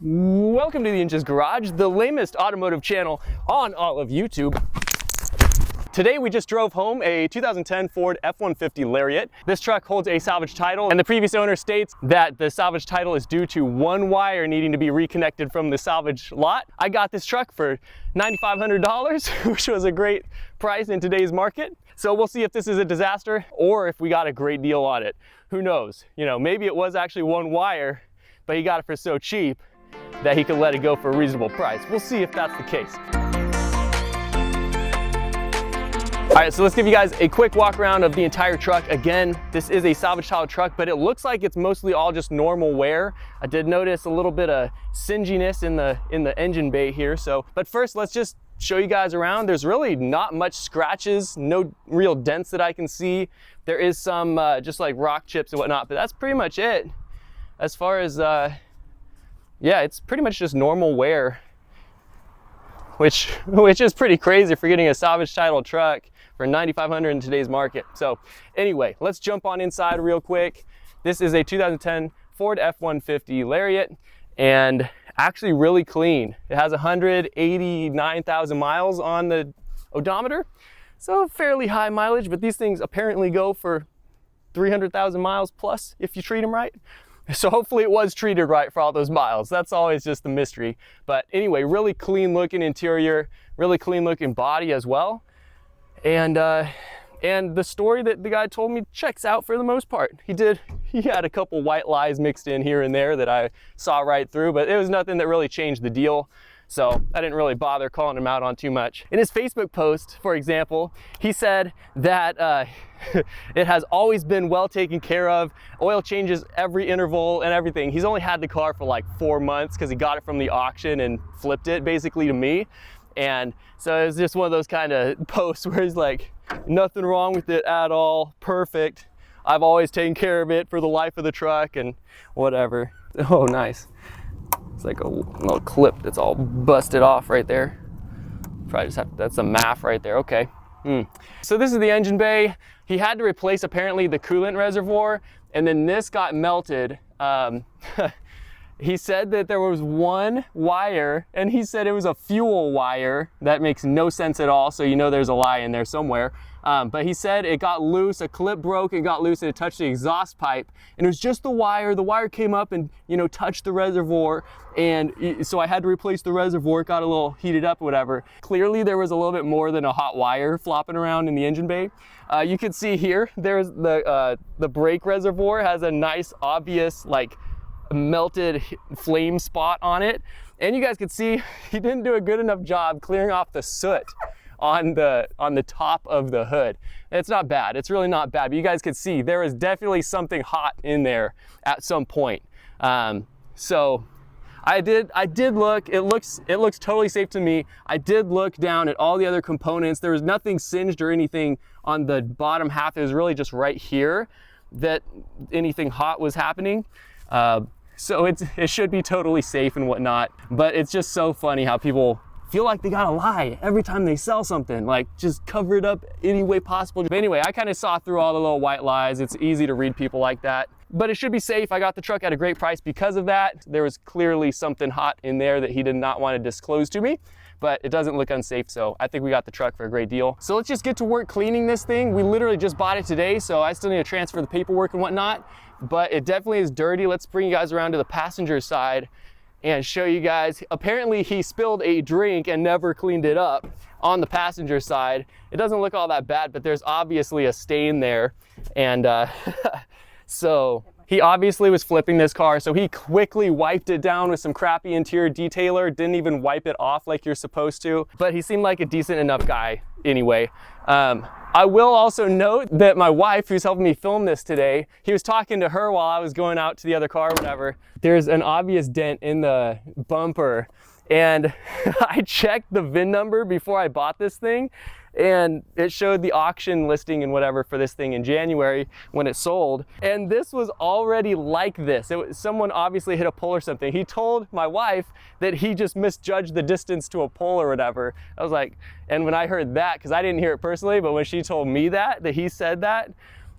Welcome to the Inja's Garage, the lamest automotive channel on all of YouTube. Today we just drove home a 2010 Ford F-150 Lariat. This truck holds a salvage title, and the previous owner states that the salvage title is due to one wire needing to be reconnected from the salvage lot. I got this truck for $9,500, which was a great price in today's market. So we'll see if this is a disaster or if we got a great deal on it. Who knows? You know, maybe it was actually one wire, but he got it for so cheap that he could let it go for a reasonable price. We'll see if that's the case. All right, so let's give you guys a quick walk around of the entire truck. Again, this is a salvage title truck, but it looks like it's mostly all just normal wear. I did notice a little bit of singiness in the engine bay here. But first, let's just show you guys around. There's really not much scratches, no real dents that I can see. There is some just like rock chips and whatnot, but that's pretty much it. As far as yeah, it's pretty much just normal wear, which is pretty crazy for getting a salvage title truck for $9,500 in today's market. So anyway, let's jump on inside real quick. This is a 2010 Ford F-150 Lariat, and actually really clean. It has 189,000 miles on the odometer, so fairly high mileage, but these things apparently go for 300,000 miles plus if you treat them right. So hopefully it was treated right for all those miles. That's always just the mystery. But anyway, really clean looking interior, really clean looking body as well. And the story that the guy told me checks out for the most part. He had a couple white lies mixed in here and there that I saw right through, but it was nothing that really changed the deal. So I didn't really bother calling him out on too much. In his Facebook post, for example, he said that it has always been well taken care of, oil changes every interval and everything. He's only had the car for like 4 months because he got it from the auction and flipped it basically to me. And so it was just one of those kind of posts where he's like, nothing wrong with it at all, perfect. I've always taken care of it for the life of the truck and whatever. Oh, nice. It's like a little clip that's all busted off right there. Probably just have, that's a MAF right there, okay. So this is the engine bay. He had to replace apparently the coolant reservoir, and then this got melted. He said that there was one wire, and he said it was a fuel wire. That makes no sense at all, so you know there's a lie in there somewhere. But he said it got loose, a clip broke, it got loose, and it touched the exhaust pipe. And it was just the wire. The wire came up and, you know, touched the reservoir. And so I had to replace the reservoir. It got a little heated up, whatever. Clearly there was a little bit more than a hot wire flopping around in the engine bay. You can see here, there's the brake reservoir has a nice, obvious, like, melted flame spot on it, and you guys could see he didn't do a good enough job clearing off the soot on the top of the hood. It's not bad, it's really not bad, but you guys could see there is definitely something hot in there at some point. So I did look. It looks totally safe to me. I did look down at all the other components. There was nothing singed or anything on the bottom half. It was really just right here that anything hot was happening. So it should be totally safe and whatnot, but it's just so funny how people feel like they gotta lie every time they sell something, like just cover it up any way possible. But anyway, I kind of saw through all the little white lies. It's easy to read people like that, but it should be safe. I got the truck at a great price because of that. There was clearly something hot in there that he did not want to disclose to me, but it doesn't look unsafe, so I think we got the truck for a great deal. So let's just get to work cleaning this thing. We literally just bought it today, so I still need to transfer the paperwork and whatnot, but it definitely is dirty. Let's bring you guys around to the passenger side and show you guys. Apparently he spilled a drink and never cleaned it up on the passenger side. It doesn't look all that bad, but there's obviously a stain there. And so he obviously was flipping this car, so he quickly wiped it down with some crappy interior detailer, didn't even wipe it off like you're supposed to, but he seemed like a decent enough guy anyway. I will also note that my wife, who's helping me film this today, he was talking to her while I was going out to the other car or whatever. There's an obvious dent in the bumper, and I checked the VIN number before I bought this thing, and it showed the auction listing and whatever for this thing in January when it sold, and this was already like this. Someone obviously hit a pole or something. He told my wife that he just misjudged the distance to a pole or whatever. I was like, and when I heard that, because I didn't hear it personally, but when she told me that he said that,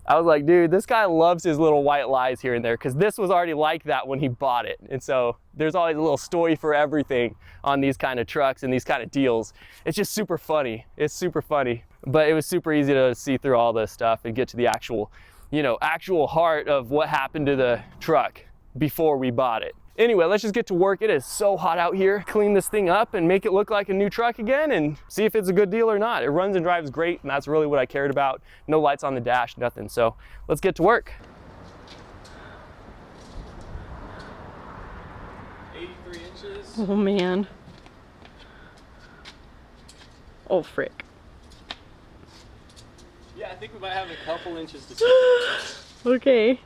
I was like, dude, this guy loves his little white lies here and there, because this was already like that when he bought it. And so there's always a little story for everything on these kind of trucks and these kind of deals. It's just super funny. It's super funny. But it was super easy to see through all this stuff and get to the actual, you know, actual heart of what happened to the truck before we bought it. Anyway, let's just get to work. It is so hot out here. Clean this thing up and make it look like a new truck again and see if it's a good deal or not. It runs and drives great, and that's really what I cared about. No lights on the dash, nothing. So let's get to work. 83 inches. Oh man. Oh frick. Yeah, I think we might have a couple inches to take. Okay.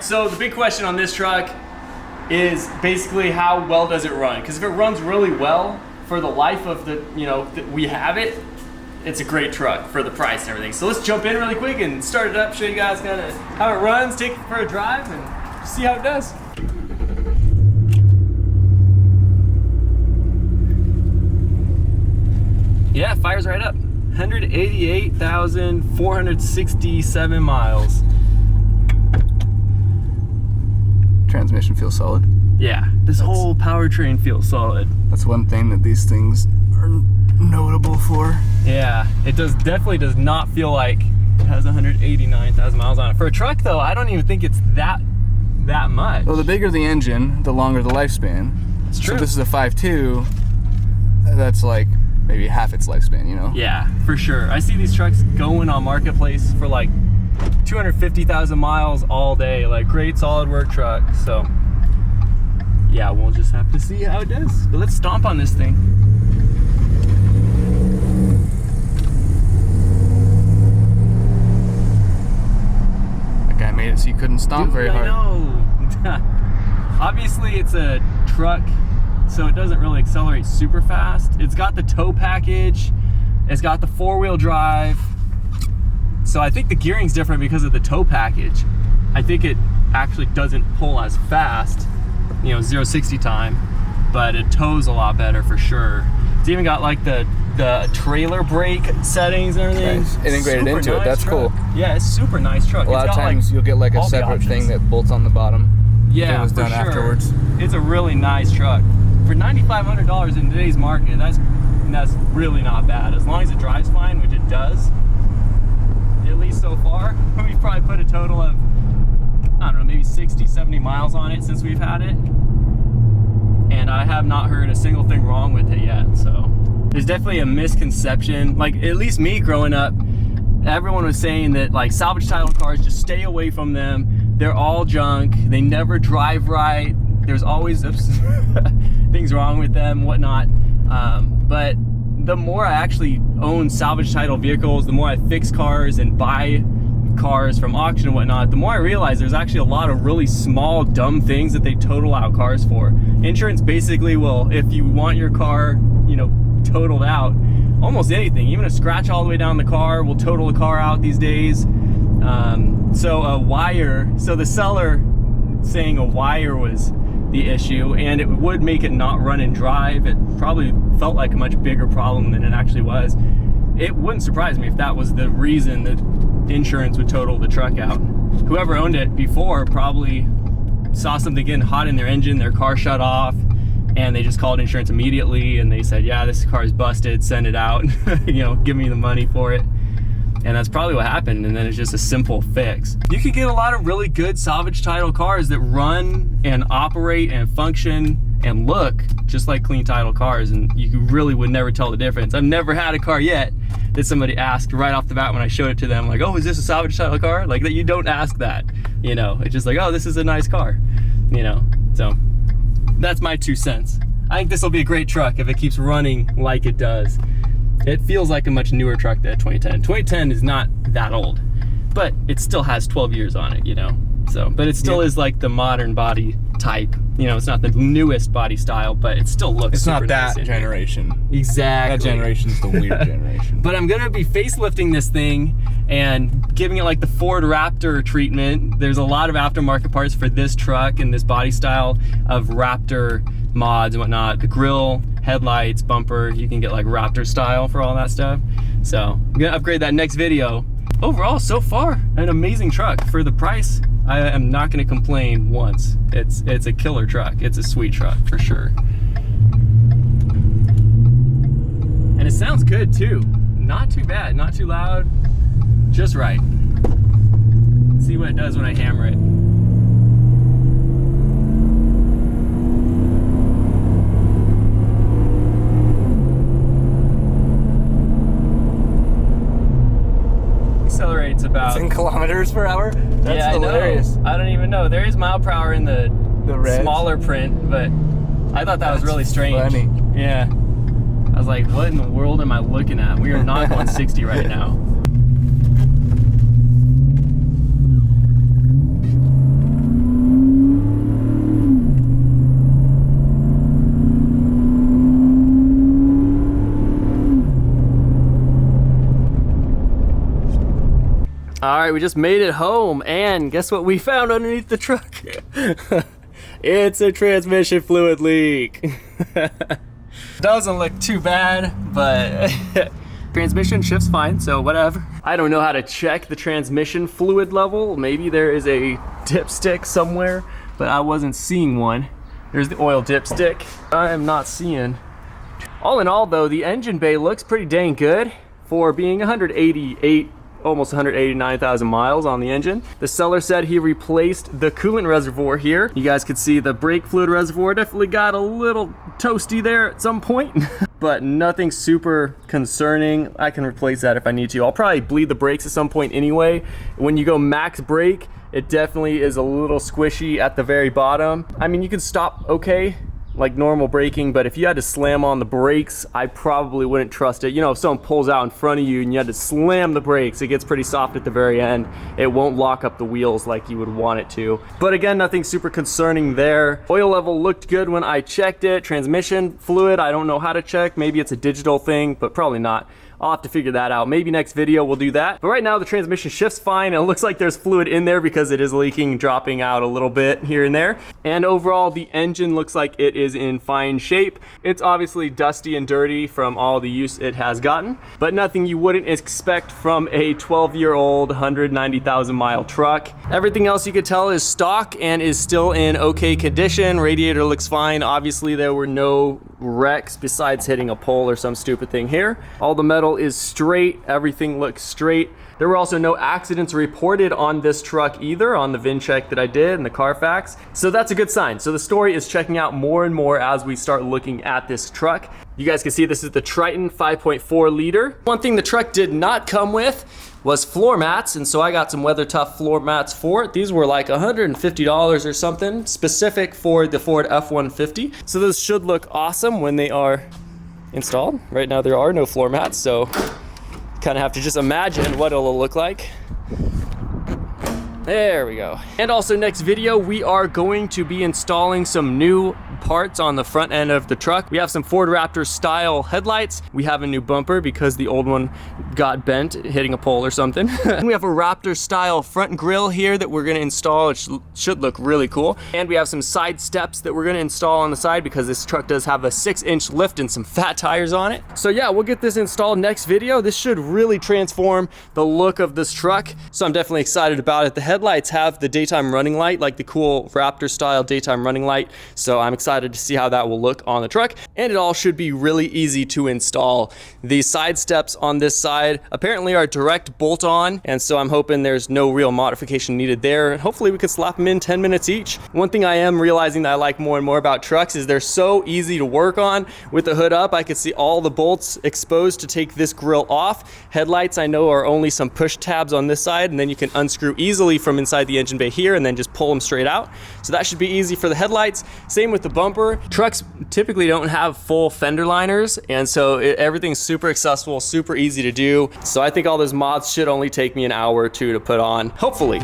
So the big question on this truck is basically how well does it run? Because if it runs really well for the life of the, you know, that we have it, it's a great truck for the price and everything. So let's jump in really quick and start it up, show you guys kind of how it runs, take it for a drive, and see how it does. Yeah, it fires right up. 188,467 miles. Transmission feels solid. Yeah, this whole powertrain feels solid. That's one thing that these things are notable for. Yeah, it definitely does not feel like it has 189,000 miles on it. For a truck though, I don't even think it's that much. Well, the bigger the engine, the longer the lifespan. It's true. So this is a 5.2, that's like maybe half its lifespan, you know? Yeah, for sure. I see these trucks going on Marketplace for like 250,000 miles all day, like great solid work truck. So yeah, we'll just have to see how it does. But let's stomp on this thing. That guy made it so you couldn't stomp very hard. I know. Obviously it's a truck, so it doesn't really accelerate super fast. It's got the tow package, it's got the 4-wheel drive. So I think the gearing's different because of the tow package. I think it actually doesn't pull as fast, you know, 0-60 time, but it tows a lot better for sure. It's even got like the trailer brake settings and everything. Nice. Integrated into nice it, that's truck. cool. Yeah, it's super nice truck. A lot of times you'll get like a separate thing that bolts on the bottom. Yeah, it was done afterwards. It's a really nice truck. For $9,500 in today's market, that's really not bad. As long as it drives fine, which it does, at least so far. We've probably put a total of, I don't know, maybe 60, 70 miles on it since we've had it. And I have not heard a single thing wrong with it yet, so. There's definitely a misconception, like at least me growing up, everyone was saying that like salvage title cars, just stay away from them. They're all junk, they never drive right. There's always things wrong with them, whatnot. But the more I actually own salvage title vehicles, the more I fix cars and buy cars from auction and whatnot, the more I realize there's actually a lot of really small, dumb things that they total out cars for. Insurance basically will, if you want your car, you know, totaled out, almost anything, even a scratch all the way down the car will total a car out these days. So a wire, so the seller saying a wire was the issue, and it would make it not run and drive. It probably felt like a much bigger problem than it actually was. It wouldn't surprise me if that was the reason that insurance would total the truck out. Whoever owned it before probably saw something getting hot in their engine, their car shut off, and they just called insurance immediately and they said, yeah, this car is busted, send it out, you know, give me the money for it. And that's probably what happened, and then it's just a simple fix. You can get a lot of really good salvage title cars that run and operate and function and look just like clean title cars, and you really would never tell the difference. I've never had a car yet that somebody asked right off the bat when I showed it to them, like, oh, is this a salvage title car? Like, that you don't ask that, you know? It's just like, oh, this is a nice car, you know? So that's my 2 cents. I think this will be a great truck if it keeps running like it does. It feels like a much newer truck than 2010. 2010 is not that old, but it still has 12 years on it, you know? So, but it still is like the modern body type. You know, it's not the newest body style, but it still looks super It's not that nice generation. Exactly. That generation's the weird generation. But I'm gonna be facelifting this thing and giving it like the Ford Raptor treatment. There's a lot of aftermarket parts for this truck and this body style of Raptor mods and whatnot. The grille, headlights, bumper, you can get like Raptor style for all that stuff. So I'm gonna upgrade that next video. Overall, so far, an amazing truck. For the price, I am not gonna complain once. It's a killer truck. It's a sweet truck for sure. And it sounds good too. Not too bad, not too loud, just right. Let's see what it does when I hammer it. Accelerates about 10 kilometers per hour? That's yeah, hilarious. I don't even know. There is mile per hour in the red smaller print, but I thought that was really strange. Funny. Yeah. I was like, what in the world am I looking at? We are not going 60 right now. All right, we just made it home, and guess what we found underneath the truck? It's a transmission fluid leak. Doesn't look too bad, but transmission shifts fine, so whatever. I don't know how to check the transmission fluid level. Maybe there is a dipstick somewhere, but I wasn't seeing one. There's the oil dipstick. I am not seeing. All in all though, the engine bay looks pretty dang good for being 188, almost 189,000 miles on the engine. The seller said he replaced the coolant reservoir here. You guys could see the brake fluid reservoir definitely got a little toasty there at some point, but nothing super concerning. I can replace that if I need to. I'll probably bleed the brakes at some point anyway. When you go max brake, it definitely is a little squishy at the very bottom. I mean, you can stop okay, like normal braking, but if you had to slam on the brakes, I probably wouldn't trust it. You know, if someone pulls out in front of you and you had to slam the brakes, it gets pretty soft at the very end. It won't lock up the wheels like you would want it to. But again, nothing super concerning there. Oil level looked good when I checked it. Transmission fluid, I don't know how to check. Maybe it's a digital thing, but probably not. I'll have to figure that out. Maybe next video we'll do that. But right now the transmission shifts fine. It looks like there's fluid in there because it is leaking, dropping out a little bit here and there. And overall the engine looks like it is in fine shape. It's obviously dusty and dirty from all the use it has gotten, but nothing you wouldn't expect from a 12-year-old 190,000 mile truck. Everything else you could tell is stock and is still in okay condition. Radiator looks fine. Obviously there were no wrecks besides hitting a pole or some stupid thing here. All the metal is straight, everything looks straight. There were also no accidents reported on this truck either on the VIN check that I did and the Carfax. So that's a good sign. So the story is checking out more and more as we start looking at this truck. You guys can see this is the Triton 5.4 liter. One thing the truck did not come with was floor mats, and so I got some weather tough floor mats for it. These were like $150 or something, specific for the Ford F-150. So those should look awesome when they are installed. Right now there are no floor mats, so kind of have to just imagine what it'll look like. There we go. And also next video we are going to be installing some new parts on the front end of the truck. We have some Ford Raptor style headlights. We have a new bumper because the old one got bent hitting a pole or something. And we have a Raptor style front grille here that we're gonna install. It should look really cool. And we have some side steps that we're gonna install on the side because this truck does have a 6-inch lift and some fat tires on it. So yeah, we'll get this installed next video. This should really transform the look of this truck. So I'm definitely excited about it. The headlights have the daytime running light, like the cool Raptor style daytime running light. So I'm excited to see how that will look on the truck. And it all should be really easy to install. The side steps on this side apparently are direct bolt on. And so I'm hoping there's no real modification needed there. Hopefully we could slap them in 10 minutes each. One thing I am realizing that I like more and more about trucks is they're so easy to work on. With the hood up, I can see all the bolts exposed to take this grill off. Headlights I know are only some push tabs on this side, and then you can unscrew easily from inside the engine bay here and then just pull them straight out. So that should be easy for the headlights. Same with the bumper. Trucks typically don't have full fender liners, and so everything's super accessible, super easy to do. So I think all those mods should only take me an hour or two to put on, hopefully.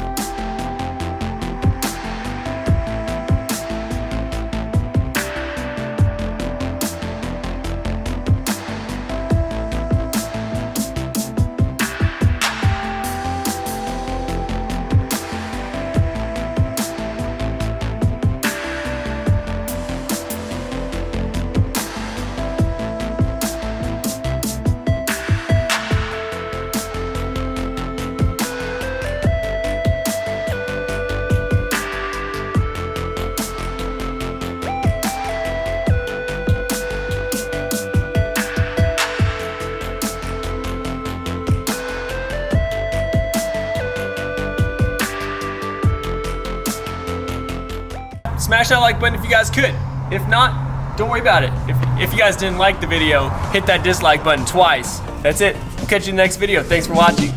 Smash that like button if you guys could. If not, don't worry about it. If you guys didn't like the video, hit that dislike button twice. That's it. We'll catch you in the next video. Thanks for watching.